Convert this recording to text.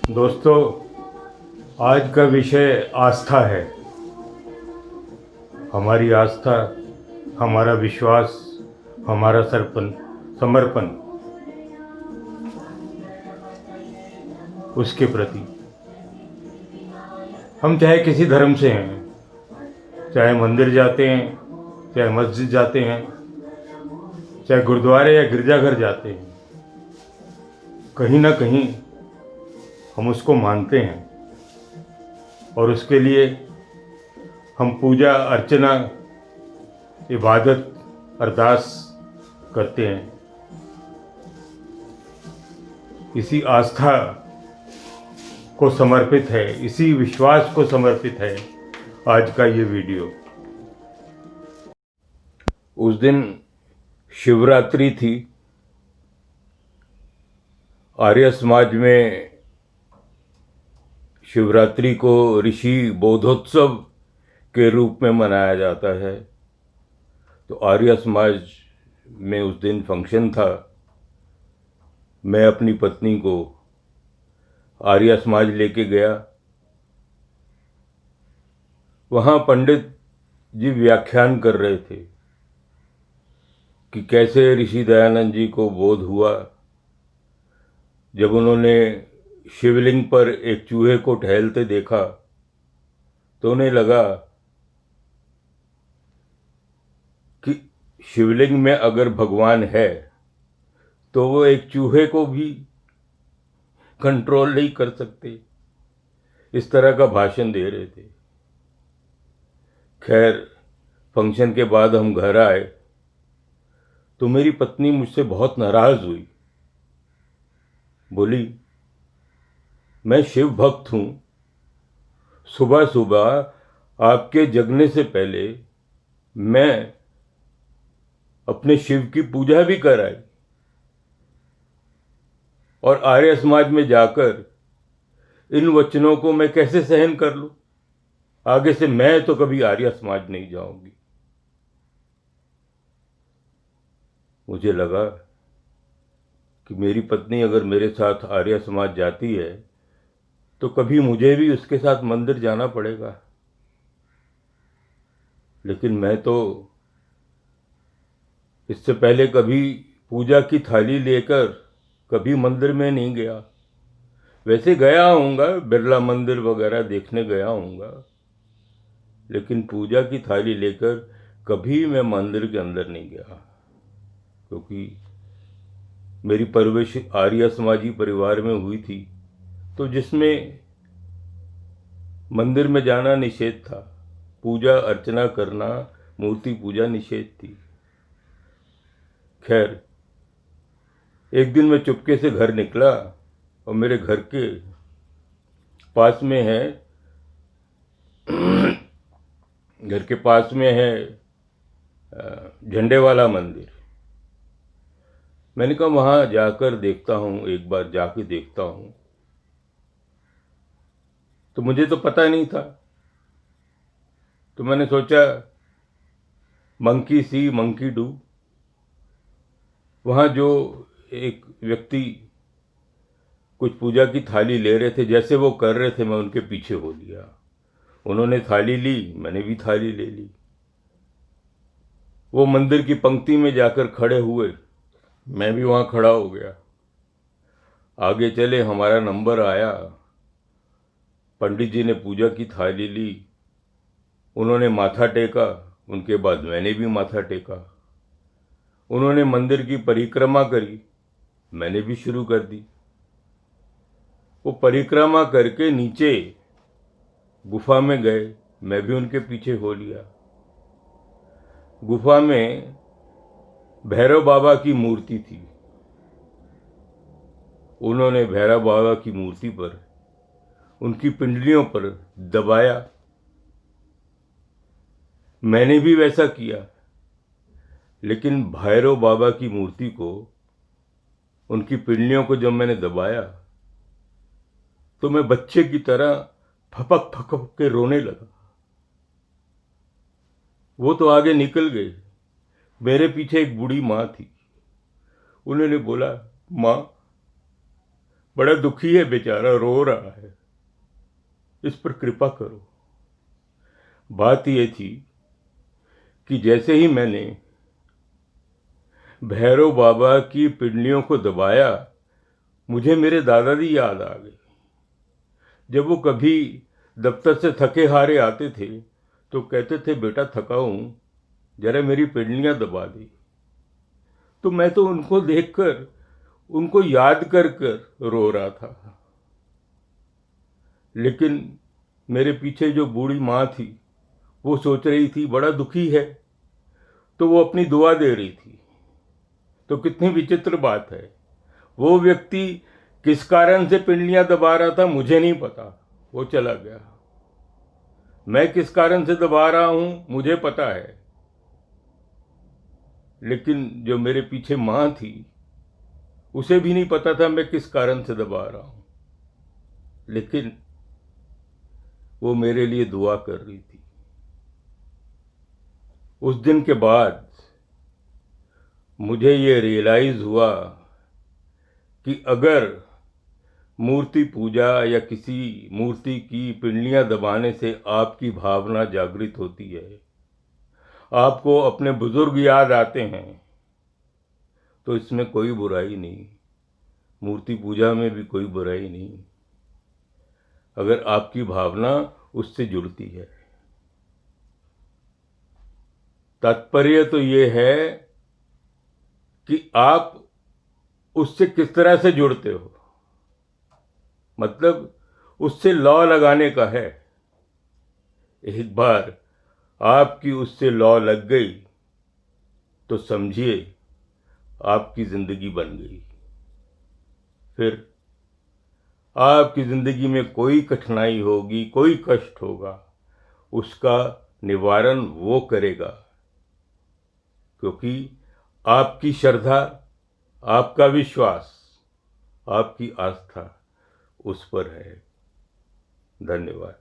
दोस्तों, आज का विषय आस्था है। हमारी आस्था, हमारा विश्वास, हमारा समर्पण उसके प्रति। हम चाहे किसी धर्म से हैं, चाहे मंदिर जाते हैं, चाहे मस्जिद जाते हैं, चाहे गुरुद्वारे या गिरजाघर जाते हैं, कहीं ना कहीं हम उसको मानते हैं और उसके लिए हम पूजा अर्चना, इबादत, अरदास करते हैं। इसी आस्था को समर्पित है, इसी विश्वास को समर्पित है आज का ये वीडियो। उस दिन शिवरात्रि थी। आर्य समाज में शिवरात्रि को ऋषि बोधोत्सव के रूप में मनाया जाता है। तो आर्य समाज में उस दिन फंक्शन था। मैं अपनी पत्नी को आर्य समाज लेके गया। वहाँ पंडित जी व्याख्यान कर रहे थे कि कैसे ऋषि दयानंद जी को बोध हुआ जब उन्होंने शिवलिंग पर एक चूहे को टहलते देखा। तो उन्हें लगा कि शिवलिंग में अगर भगवान है तो वो एक चूहे को भी कंट्रोल नहीं कर सकते। इस तरह का भाषण दे रहे थे। खैर, फंक्शन के बाद हम घर आए तो मेरी पत्नी मुझसे बहुत नाराज हुई। बोली, मैं शिव भक्त हूं, सुबह सुबह आपके जगने से पहले मैं अपने शिव की पूजा भी कराई और आर्य समाज में जाकर इन वचनों को मैं कैसे सहन कर लूं। आगे से मैं तो कभी आर्य समाज नहीं जाऊंगी। मुझे लगा कि मेरी पत्नी अगर मेरे साथ आर्य समाज जाती है तो कभी मुझे भी उसके साथ मंदिर जाना पड़ेगा। लेकिन मैं तो इससे पहले कभी पूजा की थाली लेकर कभी मंदिर में नहीं गया। वैसे गया हूँगा, बिरला मंदिर वगैरह देखने गया हूँगा, लेकिन पूजा की थाली लेकर कभी मैं मंदिर के अंदर नहीं गया। क्योंकि मेरी परवरिश आर्य समाजी परिवार में हुई थी, तो जिसमें मंदिर में जाना निषेध था, पूजा अर्चना करना, मूर्ति पूजा निषेध थी। खैर, एक दिन मैं चुपके से घर निकला और मेरे घर के पास में है घर के पास में है झंडे वाला मंदिर। मैंने कहा वहां जाकर देखता हूँ, एक बार जाके देखता हूँ। तो मुझे तो पता नहीं था। तो मैंने सोचा मंकी सी मंकी डू। वहां जो एक व्यक्ति कुछ पूजा की थाली ले रहे थे, जैसे वो कर रहे थे मैं उनके पीछे हो लिया। उन्होंने थाली ली, मैंने भी थाली ले ली। वो मंदिर की पंक्ति में जाकर खड़े हुए, मैं भी वहां खड़ा हो गया। आगे चले, हमारा नंबर आया। पंडित जी ने पूजा की थाली ली, उन्होंने माथा टेका, उनके बाद मैंने भी माथा टेका। उन्होंने मंदिर की परिक्रमा करी, मैंने भी शुरू कर दी। वो परिक्रमा करके नीचे गुफा में गए, मैं भी उनके पीछे हो लिया। गुफा में भैरव बाबा की मूर्ति थी। उन्होंने भैरव बाबा की मूर्ति पर, उनकी पिंडलियों पर दबाया। मैंने भी वैसा किया, लेकिन भैरव बाबा की मूर्ति को, उनकी पिंडलियों को जब मैंने दबाया तो मैं बच्चे की तरह फपक फपक के रोने लगा। वो तो आगे निकल गए। मेरे पीछे एक बूढ़ी माँ थी। उन्होंने बोला, माँ बड़ा दुखी है बेचारा, रो रहा है, इस पर कृपा करो। बात ये थी कि जैसे ही मैंने भैरव बाबा की पिंडलियों को दबाया, मुझे मेरे दादाजी याद आ गए। जब वो कभी दफ्तर से थके हारे आते थे तो कहते थे, बेटा थका हूं, जरा मेरी पिंडलियां दबा दी। तो मैं तो उनको देखकर, उनको याद कर कर रो रहा था। लेकिन मेरे पीछे जो बूढ़ी माँ थी वो सोच रही थी बड़ा दुखी है, तो वो अपनी दुआ दे रही थी। तो कितनी विचित्र बात है, वो व्यक्ति किस कारण से पिंडलियां दबा रहा था मुझे नहीं पता, वो चला गया। मैं किस कारण से दबा रहा हूं मुझे पता है, लेकिन जो मेरे पीछे माँ थी उसे भी नहीं पता था मैं किस कारण से दबा रहा हूं। लेकिन वो मेरे लिए दुआ कर रही थी। उस दिन के बाद मुझे ये रियलाइज हुआ कि अगर मूर्ति पूजा या किसी मूर्ति की पिंडलियां दबाने से आपकी भावना जागृत होती है, आपको अपने बुजुर्ग याद आते हैं, तो इसमें कोई बुराई नहीं, मूर्ति पूजा में भी कोई बुराई नहीं, अगर आपकी भावना उससे जुड़ती है। तात्पर्य तो ये है कि आप उससे किस तरह से जुड़ते हो, मतलब उससे लौ लगाने का है। एक बार आपकी उससे लौ लग गई तो समझिए आपकी जिंदगी बन गई। फिर आपकी जिंदगी में कोई कठिनाई होगी, कोई कष्ट होगा, उसका निवारण वो करेगा, क्योंकि आपकी श्रद्धा, आपका विश्वास, आपकी आस्था उस पर है। धन्यवाद।